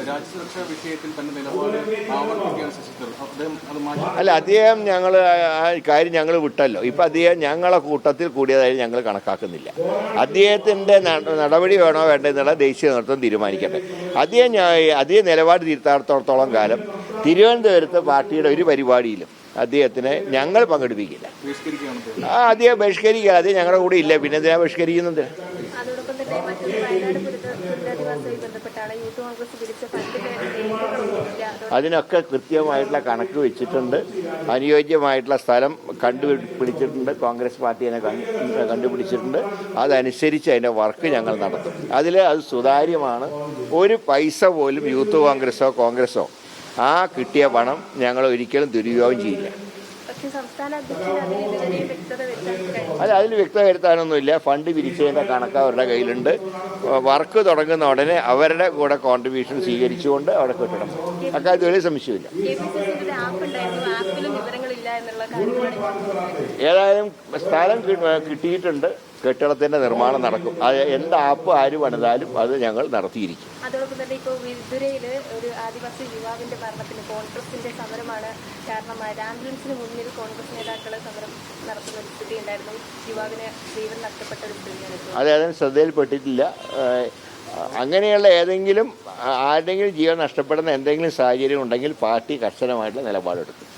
രാജ്യസുരക്ഷാ വിഷയത്തിൽ തന്നെ നിലപാട് ആവർത്തിക്കുകയാണ് ശശി തരൂർ. അല്ല, അദ്ദേഹം ഞങ്ങൾ ആ കാര്യം ഞങ്ങൾ വിട്ടല്ലോ. ഇപ്പം അദ്ദേഹം ഞങ്ങളെ കൂട്ടത്തിൽ കൂടിയതായി ഞങ്ങൾ കണക്കാക്കുന്നില്ല. അദ്ദേഹത്തിൻ്റെ നടപടി വേണോ വേണ്ടെന്നുള്ള ദേശീയ നേതൃത്വം തീരുമാനിക്കട്ടെ. അദ്ദേഹം നിലപാട് തിരുത്താടത്തോളം കാലം തിരുവനന്തപുരത്ത് പാർട്ടിയുടെ ഒരു പരിപാടിയിലും അദ്ദേഹത്തിനെ ഞങ്ങൾ പങ്കെടുപ്പിക്കില്ല. അദ്ദേഹം ബഹിഷ്കരിക്കുക. അത് ഞങ്ങളുടെ കൂടെ ഇല്ല. പിന്നെ എന്തിനാ ബഹിഷ്കരിക്കുന്നത്? അതിനൊക്കെ കൃത്യമായിട്ടുള്ള കണക്ക് വെച്ചിട്ടുണ്ട്. അനുയോജ്യമായിട്ടുള്ള സ്ഥലം കണ്ടുപിടിച്ചിട്ടുണ്ട്. കോൺഗ്രസ് പാർട്ടി അതിനെ കണ്ടുപിടിച്ചിട്ടുണ്ട്. അതനുസരിച്ച് അതിൻ്റെ വർക്ക് ഞങ്ങൾ നടത്തും. അത് സുതാര്യമാണ്. ഒരു പൈസ പോലും യൂത്ത് കോൺഗ്രസോ ആ കിട്ടിയ പണം ഞങ്ങൾ ഒരിക്കലും ദുരുപയോഗം ചെയ്യില്ല. അതിൽ വ്യക്തത വരുത്താനൊന്നുമില്ല. ഫണ്ട് പിരിച്ചതിൻ്റെ കണക്ക് അവരുടെ കയ്യിലുണ്ട്. വർക്ക് തുടങ്ങുന്ന ഉടനെ അവരുടെ കൂടെ കോൺട്രിബ്യൂഷൻ സ്വീകരിച്ചുകൊണ്ട് അവിടെ കിട്ടണം. അക്കാര്യത്തിൽ ഒരു സംശയമില്ല. ഏതായാലും സ്ഥലം കിട്ടിയിട്ടുണ്ട്. കെട്ടിടത്തിന്റെ നിർമ്മാണം നടക്കും. അത് എന്ത് ആപ്പ് ആര് പണിതാലും അത് ഞങ്ങൾ നടത്തിയിരിക്കും. അതോടൊപ്പം തന്നെ ഇപ്പോൾ വിതുരയില് ഒരു ആദിവാസി യുവാവിന്റെ മരണത്തിന് കോൺഗ്രസിന്റെ സമരമാണ് കാരണമായത്. ആംബുലൻസിന് മുന്നിൽ കോൺഗ്രസ് നേതാക്കൾ സമരം നടത്തുന്ന ഒരു സ്ഥിതി ഉണ്ടായിരുന്നു. യുവാവിന് ജീവൻ നഷ്ടപ്പെട്ട ഒരു സ്ഥിതിയാണ്. അതിന് ശ്രദ്ധയിൽപ്പെട്ടിട്ടില്ല. അങ്ങനെയുള്ള ആരുടെങ്കിലും ജീവൻ നഷ്ടപ്പെടുന്ന എന്തെങ്കിലും സാഹചര്യം ഉണ്ടെങ്കിൽ പാർട്ടി കർശനമായിട്ടുള്ള നിലപാടെടുക്കും.